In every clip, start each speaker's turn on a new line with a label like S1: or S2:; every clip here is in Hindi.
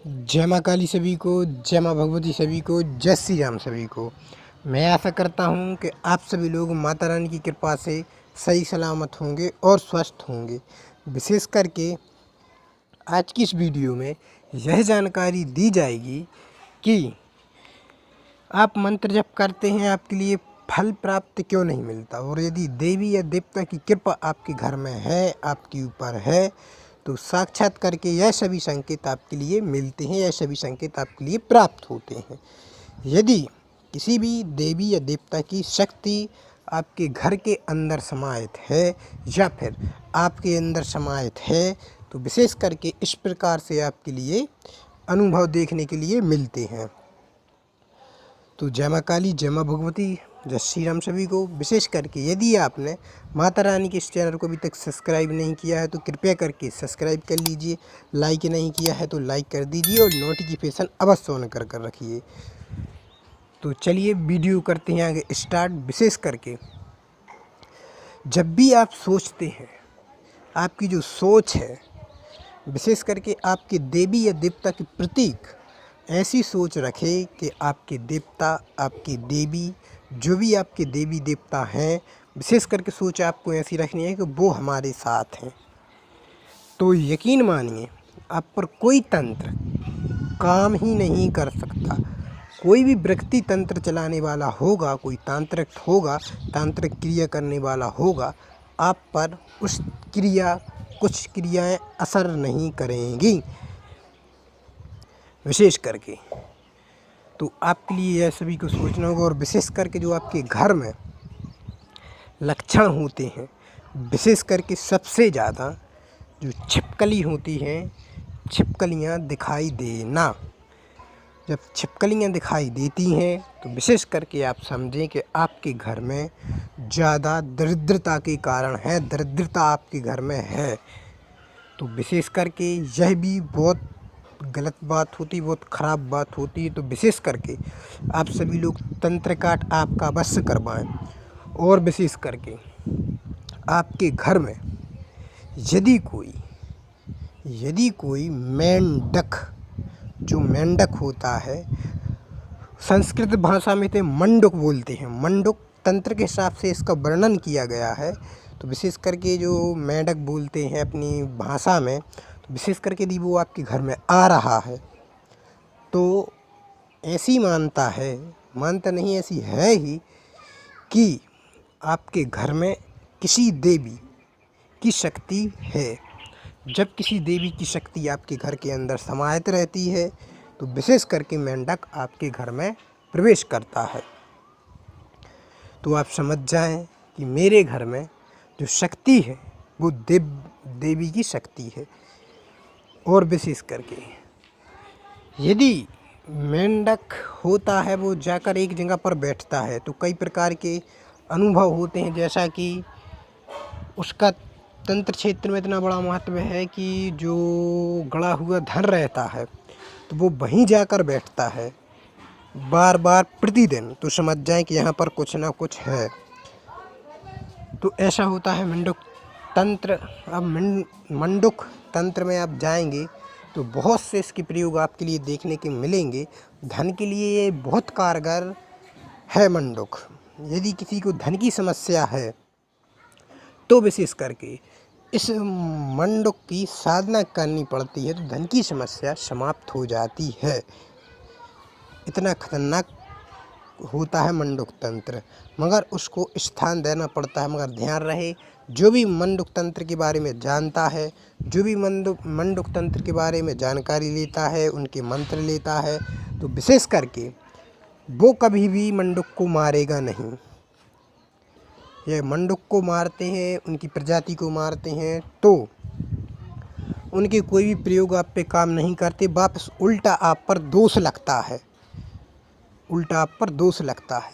S1: जय माँ काली सभी को, जय माँ भगवती सभी को, जय श्री राम सभी को। मैं आशा करता हूँ कि आप सभी लोग माता रानी की कृपा से सही सलामत होंगे और स्वस्थ होंगे। विशेष करके आज की इस वीडियो में यह जानकारी दी जाएगी कि आप मंत्र जप करते हैं आपके लिए फल प्राप्त क्यों नहीं मिलता, और यदि देवी या देवता की कृपा आपके घर में है, आपके ऊपर है, तो साक्षात करके यह सभी संकेत आपके लिए मिलते हैं, यह सभी संकेत आपके लिए प्राप्त होते हैं। यदि किसी भी देवी या देवता की शक्ति आपके घर के अंदर समाहित है या फिर आपके अंदर समाहित है, तो विशेष करके इस प्रकार से आपके लिए अनुभव देखने के लिए मिलते हैं। तो जय माँ काली, जय माँ भगवती, जय श्री राम सभी को। विशेष करके यदि आपने माता रानी के इस चैनल को अभी तक सब्सक्राइब नहीं किया है तो कृपया करके सब्सक्राइब कर लीजिए। लाइक नहीं किया है तो लाइक कर दीजिए और नोटिफिकेशन अवश्य ऑन कर रखिए। तो चलिए वीडियो करते हैं आगे स्टार्ट। विशेष करके जब भी आप सोचते हैं, आपकी जो सोच है, विशेष करके आपके देवी या देवता के प्रतीक ऐसी सोच रखें कि आपके देवता, आपकी देवी, जो भी आपके देवी देवता हैं, विशेष करके सोच आपको ऐसी रखनी है कि वो हमारे साथ हैं। तो यकीन मानिए आप पर कोई तंत्र काम ही नहीं कर सकता। कोई भी व्यक्ति तंत्र चलाने वाला होगा, कोई तांत्रिक होगा, तांत्रिक क्रिया करने वाला होगा, आप पर उस कुछ क्रियाएं असर नहीं करेंगी। विशेष करके तो आपके लिए यह सभी को सोचना होगा। और विशेष करके जो आपके घर में लक्षण होते हैं, विशेष करके सबसे ज़्यादा जो छिपकली होती हैं, छिपकलियाँ दिखाई देना। जब छिपकलियाँ दिखाई देती हैं तो विशेष करके आप समझें कि आपके घर में ज़्यादा दरिद्रता के कारण है, दरिद्रता आपके घर में है। तो विशेष करके यह भी बहुत गलत बात होती, बहुत ख़राब बात होती है। तो विशेष करके आप सभी लोग तंत्र काट आपका वश करवाएं। और विशेष करके आपके घर में यदि कोई मेंढक, जो मेंढक होता है, संस्कृत भाषा में तो मंडुक बोलते हैं, मंडुक तंत्र के हिसाब से इसका वर्णन किया गया है। तो विशेष करके जो मेंढक बोलते हैं अपनी भाषा में, तो विशेष करके यदि वो आपके घर में आ रहा है तो ऐसी मानता है, मानता नहीं ऐसी है ही, कि आपके घर में किसी देवी की शक्ति है। जब किसी देवी की शक्ति आपके घर के अंदर समाहित रहती है तो विशेष करके मेंढक आपके घर में प्रवेश करता है। तो आप समझ जाएं कि मेरे घर में जो शक्ति है वो देवी की शक्ति है। और विशेष करके यदि मेंढक होता है, वो जाकर एक जगह पर बैठता है तो कई प्रकार के अनुभव होते हैं। जैसा कि उसका तंत्र क्षेत्र में इतना बड़ा महत्व है कि जो गड़ा हुआ धन रहता है तो वो वहीं जाकर बैठता है बार बार प्रतिदिन। तो समझ जाएं कि यहाँ पर कुछ ना कुछ है। तो ऐसा होता है मंडुक तंत्र। अब मंडुक तंत्र में आप जाएंगे तो बहुत से इसके प्रयोग आपके लिए देखने के मिलेंगे। धन के लिए ये बहुत कारगर है मंडुक। यदि किसी को धन की समस्या है तो विशेष करके इस मंडुक की साधना करनी पड़ती है, तो धन की समस्या समाप्त हो जाती है। इतना खतरनाक होता है मंडुक तंत्र, मगर उसको स्थान देना पड़ता है। मगर ध्यान रहे, जो भी मंडुक तंत्र के बारे में जानता है, जो भी मंडुक तंत्र के बारे में जानकारी लेता है, उनके मंत्र लेता है, तो विशेष करके वो कभी भी मंडुक को मारेगा नहीं। ये मंडुक को मारते हैं, उनकी प्रजाति को मारते हैं तो उनके कोई भी प्रयोग आप पे काम नहीं करते, वापस उल्टा आप पर दोष लगता है, उल्टा आप पर दोष लगता है।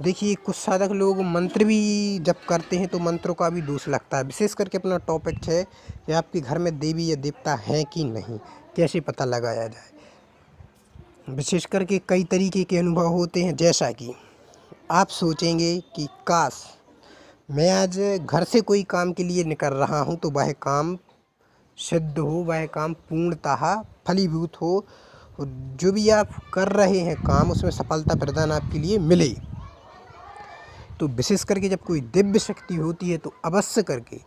S1: देखिए कुछ साधक लोग मंत्र भी जब करते हैं तो मंत्रों का भी दोष लगता है। विशेष करके अपना टॉपिक है कि आपके घर में देवी या देवता हैं कि नहीं, कैसे पता लगाया जाए। विशेष करके कई तरीके के अनुभव होते हैं। जैसा कि आप सोचेंगे कि काश मैं आज घर से कोई काम के लिए निकल रहा हूं तो वह काम सिद्ध हो, वह काम पूर्णतः फलीभूत हो, और जो भी आप कर रहे हैं काम उसमें सफलता प्रदान आपके लिए मिले। तो विशेष करके जब कोई दिव्य शक्ति होती है तो अवश्य करके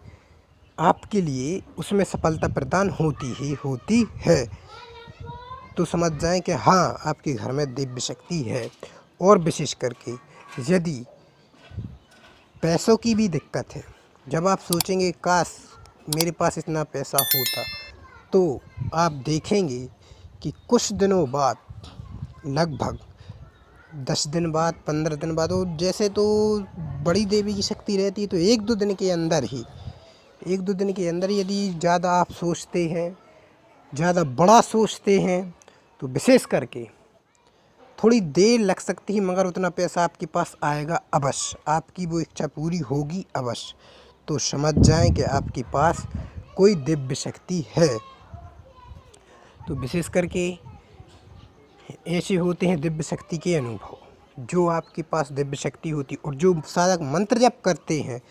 S1: आपके लिए उसमें सफलता प्रदान होती ही होती है। तो समझ जाएं कि हाँ, आपके घर में दिव्य शक्ति है। और विशेष करके यदि पैसों की भी दिक्कत है, जब आप सोचेंगे काश मेरे पास इतना पैसा होता, तो आप देखेंगे कि कुछ दिनों बाद, लगभग 10 दिन बाद, 15 दिन बाद, और जैसे तो बड़ी देवी की शक्ति रहती है तो 1-2 दिन के अंदर ही, 1-2 दिन के अंदर यदि ज़्यादा आप सोचते हैं, ज़्यादा बड़ा सोचते हैं, तो विशेष करके थोड़ी देर लग सकती है, मगर उतना पैसा आपके पास आएगा अवश्य, आपकी वो इच्छा पूरी होगी अवश्य। तो समझ जाएं कि आपके पास कोई दिव्य शक्ति है। तो विशेष करके ऐसे होते हैं दिव्य शक्ति के अनुभव। जो आपके पास दिव्य शक्ति होती और जो साधक मंत्र जप करते हैं,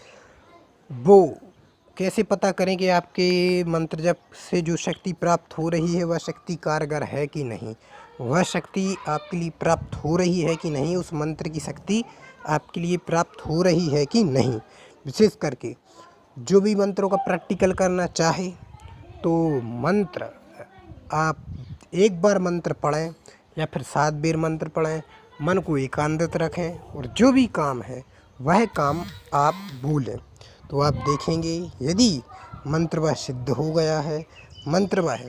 S1: वो कैसे पता करें कि आपके मंत्र जप से जो शक्ति प्राप्त हो रही है वह शक्ति कारगर है कि नहीं, वह शक्ति आपके लिए प्राप्त हो रही है कि नहीं, उस मंत्र की शक्ति आपके लिए प्राप्त हो रही है कि नहीं। विशेष करके जो भी मंत्रों का प्रैक्टिकल करना चाहे तो मंत्र आप एक बार मंत्र पढ़ें या फिर 7 बार मंत्र पढ़ें, मन को एकांत रखें और जो भी काम है वह काम आप भूलें। तो आप देखेंगे यदि मंत्र वह सिद्ध हो गया है, मंत्र वह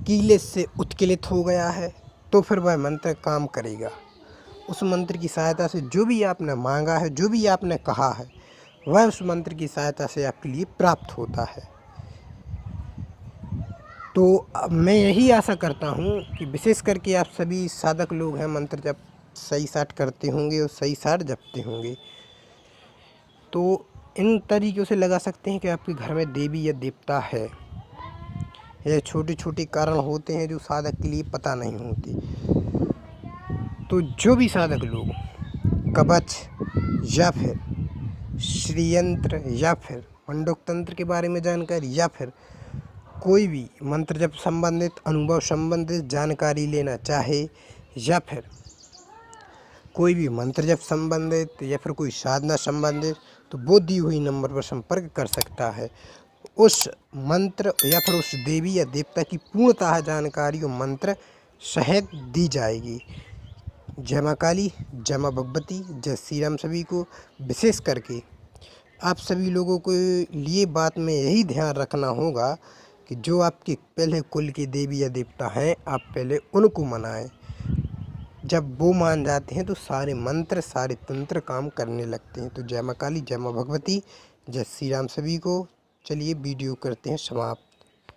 S1: कीले से उत्कीलित हो गया है, तो फिर वह मंत्र काम करेगा। उस मंत्र की सहायता से जो भी आपने मांगा है, जो भी आपने कहा है, वह उस मंत्र की सहायता से आपके लिए प्राप्त होता है। तो मैं यही आशा करता हूँ कि विशेष करके आप सभी साधक लोग हैं, मंत्र जप सही साट करते होंगे और सही साट जपते होंगे। तो इन तरीक़ों से लगा सकते हैं कि आपके घर में देवी या देवता है। यह छोटे छोटे कारण होते हैं जो साधक के लिए पता नहीं होते। तो जो भी साधक लोग कवच या फिर श्रीयंत्र या फिर मंडूक तंत्र के बारे में जानकारी या फिर कोई भी मंत्र जप संबंधित अनुभव संबंधित जानकारी लेना चाहे या फिर कोई भी मंत्र जप संबंधित या फिर कोई साधना संबंधित, तो वो दी हुई नंबर पर संपर्क कर सकता है। उस मंत्र या फिर उस देवी या देवता की पूर्णतः जानकारी और मंत्र सहित दी जाएगी। जय माँ काली, जय माँ भगवती, जय श्री राम। सभी को विशेष करके आप सभी लोगों को लिए बात में यही ध्यान रखना होगा कि जो आपके पहले कुल के देवी या देवता हैं, आप पहले उनको मनाएं। जब वो मान जाते हैं तो सारे मंत्र सारे तंत्र काम करने लगते हैं। तो जय माँ काली, जय माँ भगवती, जय श्री राम। सभी को चलिए वीडियो करते हैं समाप्त।